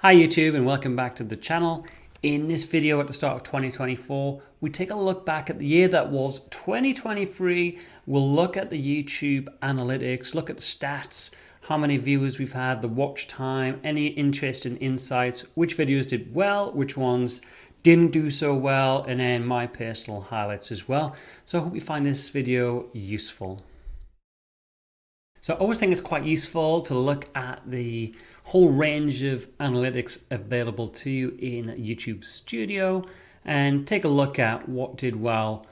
Hi YouTube and welcome back to the channel. In this video at the start of 2024, we take a look back at the year that was 2023. We'll look at the YouTube analytics, look at the stats, how many viewers we've had, the watch time, any interest and insights, which videos did well, which ones didn't do so well, and then my personal highlights as well. So I hope you find this video useful. So I always think it's quite useful to look at the whole range of analytics available to you in YouTube Studio and take a look at what did well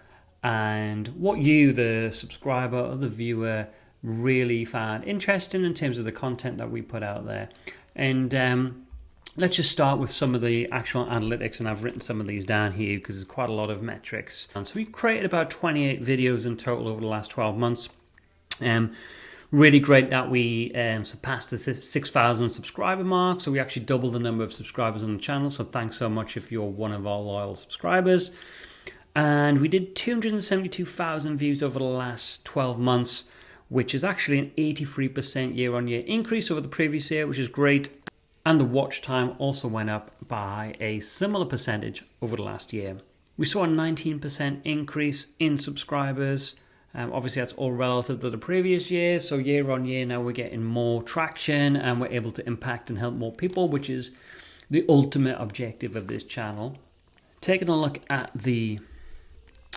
and what you, the subscriber or the viewer, really found interesting in terms of the content that we put out there. And let's just start with some of the actual analytics, and I've written some of these down here because there's quite a lot of metrics. And so we've created about 28 videos in total over the last 12 months. Really great that we surpassed the 6,000 subscriber mark, so we actually doubled the number of subscribers on the channel, so thanks so much if you're one of our loyal subscribers. And we did 272,000 views over the last 12 months, which is actually an 83% year-on-year increase over the previous year, which is great. And the watch time also went up by a similar percentage over the last year. We saw a 19% increase in subscribers. Obviously, that's all relative to the previous year. So year on year, now we're getting more traction and we're able to impact and help more people, which is the ultimate objective of this channel. Taking a look at the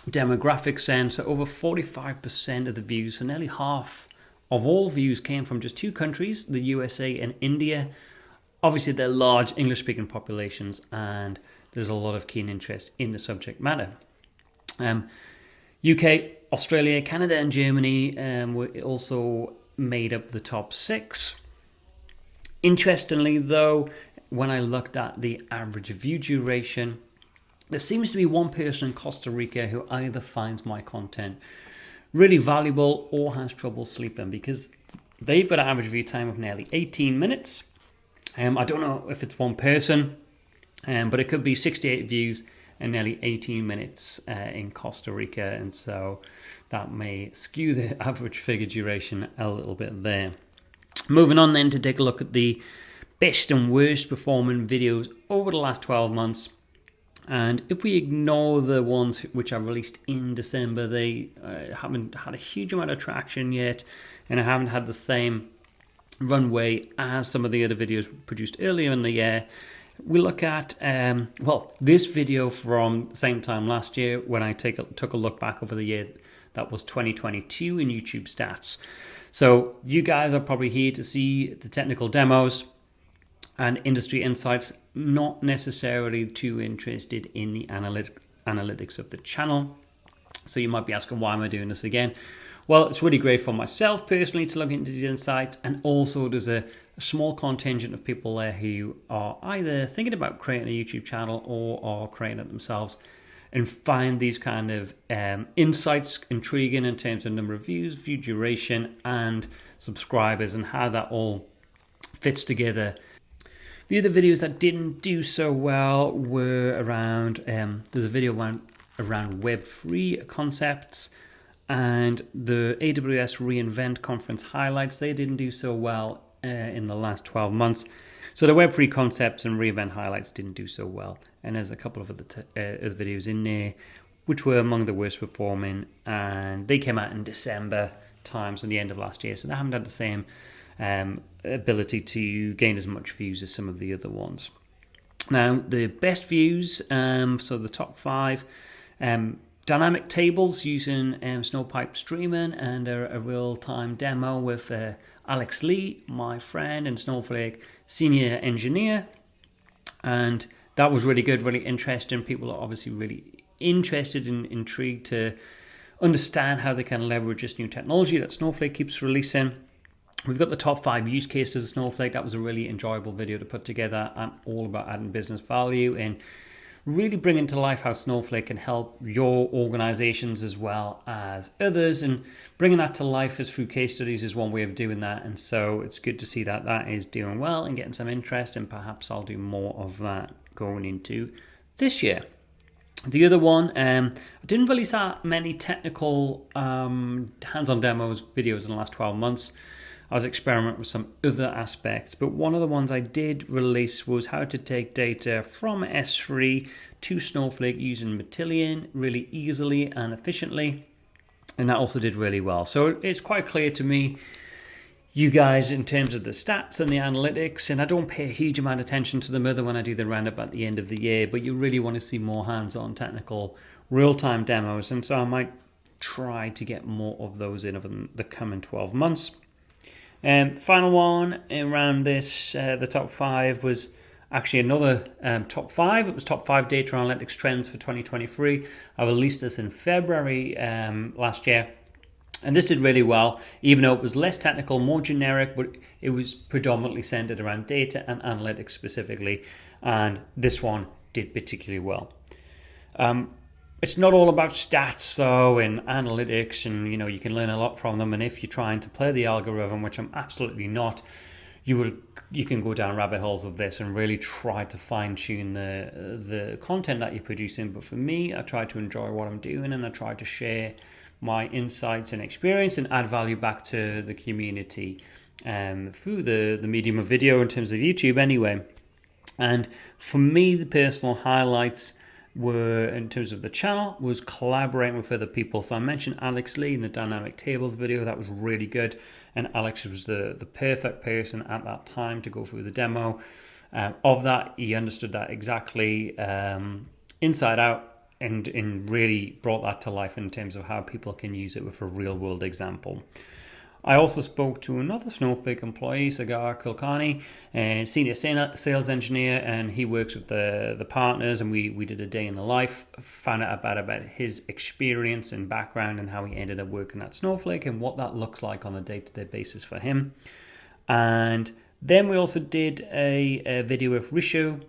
demographics then, so over 45% of the views, so nearly half of all views came from just two countries, the USA and India. Obviously, they're large English-speaking populations and there's a lot of keen interest in the subject matter. UK, Australia, Canada and Germany were also made up the top 6. Interestingly though, when I looked at the average view duration, there seems to be one person in Costa Rica who either finds my content really valuable or has trouble sleeping, because they've got an average view time of nearly 18 minutes. I don't know if it's one person, but it could be 68 views and nearly 18 minutes in Costa Rica, and so that may skew the average figure duration a little bit there. Moving on then to take a look at the best and worst performing videos over the last 12 months. And if we ignore the ones which are released in December, they haven't had a huge amount of traction yet, and I haven't had the same runway as some of the other videos produced earlier in the year. We look at, this video from the same time last year when I took a look back over the year that was 2022 in YouTube stats. So you guys are probably here to see the technical demos and industry insights, not necessarily too interested in the analytics of the channel. So you might be asking, why am I doing this again? Well, it's really great for myself personally to look into these insights, and also there's a small contingent of people there who are either thinking about creating a YouTube channel or are creating it themselves and find these kind of insights intriguing in terms of number of views, view duration, and subscribers, and how that all fits together. The other videos that didn't do so well were around, there's a video around Web3 concepts, and the AWS reInvent conference highlights. They didn't do so well in the last 12 months. So the Web3 concepts and reInvent highlights didn't do so well. And there's a couple of other videos in there which were among the worst performing, and they came out in December times at the end of last year. So they haven't had the same ability to gain as much views as some of the other ones. Now, the best views, so the top 5, dynamic tables using Snowpipe streaming and a real-time demo with Alex Lee, my friend and Snowflake senior engineer. And that was really good, really interesting. People are obviously really interested and intrigued to understand how they can leverage this new technology that Snowflake keeps releasing. We've got the top 5 use cases of Snowflake. That was a really enjoyable video to put together. I'm all about adding business value and really bringing to life how Snowflake can help your organizations as well as others, and bringing that to life as through case studies is one way of doing that. And so it's good to see that that is doing well and getting some interest, and perhaps I'll do more of that going into this year. The other one, I didn't release that many technical hands-on demos videos in the last 12 months. I was experimenting with some other aspects, but one of the ones I did release was how to take data from S3 to Snowflake using Matillion really easily and efficiently, and that also did really well. So it's quite clear to me, you guys, in terms of the stats and the analytics, and I don't pay a huge amount of attention to them other when I do the roundup at the end of the year, but you really want to see more hands-on technical real-time demos, and so I might try to get more of those in over the coming 12 months. Final one around this, the top 5 was actually another top 5. It was top 5 data analytics trends for 2023. I released this in February last year. And this did really well, even though it was less technical, more generic, but it was predominantly centered around data and analytics specifically. And this one did particularly well. It's not all about stats though and analytics, and you can learn a lot from them. And if you're trying to play the algorithm, which I'm absolutely not, you can go down rabbit holes of this and really try to fine tune the content that you're producing. But for me, I try to enjoy what I'm doing, and I try to share my insights and experience and add value back to the community through the medium of video in terms of YouTube anyway. And for me, the personal highlights were, in terms of the channel, was collaborating with other people. So I mentioned Alex Lee in the Dynamic Tables video. That was really good, and Alex was the perfect person at that time to go through the demo of that. He understood that exactly inside out, and really brought that to life in terms of how people can use it with a real world example. I also spoke to another Snowflake employee, Sagar Kulkarni, a senior sales engineer, and he works with the partners, and we did a day in the life, found out about his experience and background and how he ended up working at Snowflake and what that looks like on a day-to-day basis for him. And then we also did a video with Rishu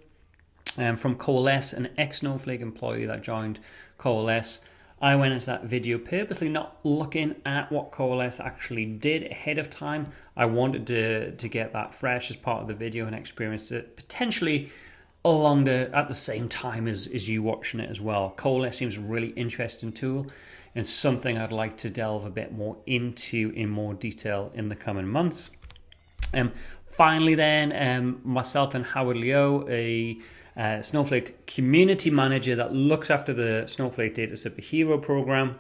from Coalesce, an ex-Snowflake employee that joined Coalesce. I went into that video purposely not looking at what Coalesce actually did ahead of time. I wanted to get that fresh as part of the video and experience it potentially at the same time as you watching it as well. Coalesce seems a really interesting tool and something I'd like to delve a bit more into in more detail in the coming months. Finally then, myself and Howard Leo, a Snowflake community manager that looks after the Snowflake Data Superhero program,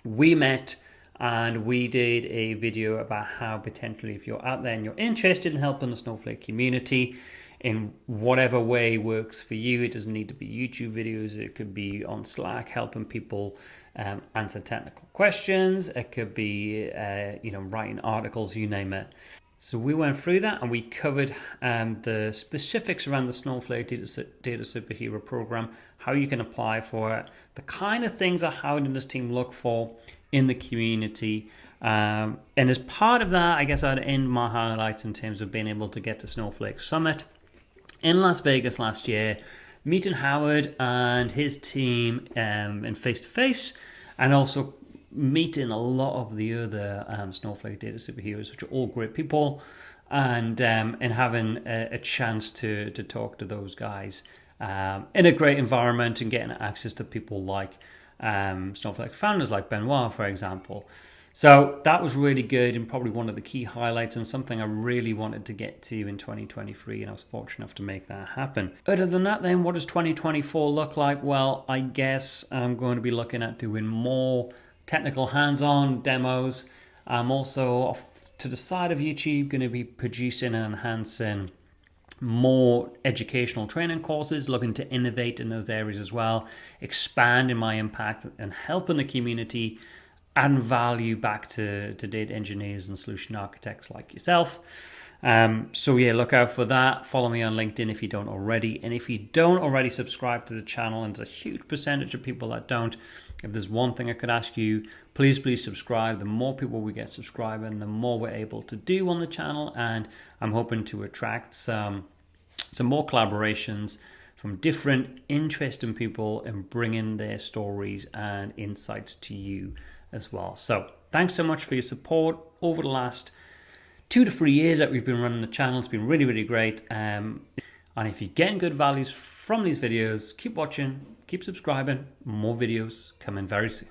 we met and we did a video about how potentially, if you're out there and you're interested in helping the Snowflake community in whatever way works for you, it doesn't need to be YouTube videos, it could be on Slack helping people answer technical questions, it could be writing articles, you name it. So we went through that and we covered the specifics around the Snowflake Data Superhero program, how you can apply for it, the kind of things that Howard and his team look for in the community. And as part of that, I guess I'd end my highlights in terms of being able to get to Snowflake Summit in Las Vegas last year, meeting Howard and his team in face-to-face, and also meeting a lot of the other Snowflake Data Superheroes, which are all great people, and having a chance to talk to those guys in a great environment and getting access to people like Snowflake founders like Benoit, for example. So that was really good and probably one of the key highlights and something I really wanted to get to in 2023, and I was fortunate enough to make that happen. Other than that then, what does 2024 look like? Well, I guess I'm going to be looking at doing more technical hands-on demos. I'm also off to the side of YouTube going to be producing and enhancing more educational training courses, looking to innovate in those areas as well, expanding my impact and helping the community add value back to data engineers and solution architects like yourself. So yeah, look out for that. Follow me on LinkedIn if you don't already. And if you don't already subscribe to the channel, and there's a huge percentage of people that don't, if there's one thing I could ask you, please subscribe. The more people we get subscribing, the more we're able to do on the channel. And I'm hoping to attract some more collaborations from different interesting people and bringing their stories and insights to you as well. So thanks so much for your support over the last 2 to 3 years that we've been running the channel. It's been really, really great. And if you're getting good values from these videos, keep watching, keep subscribing. More videos coming very soon.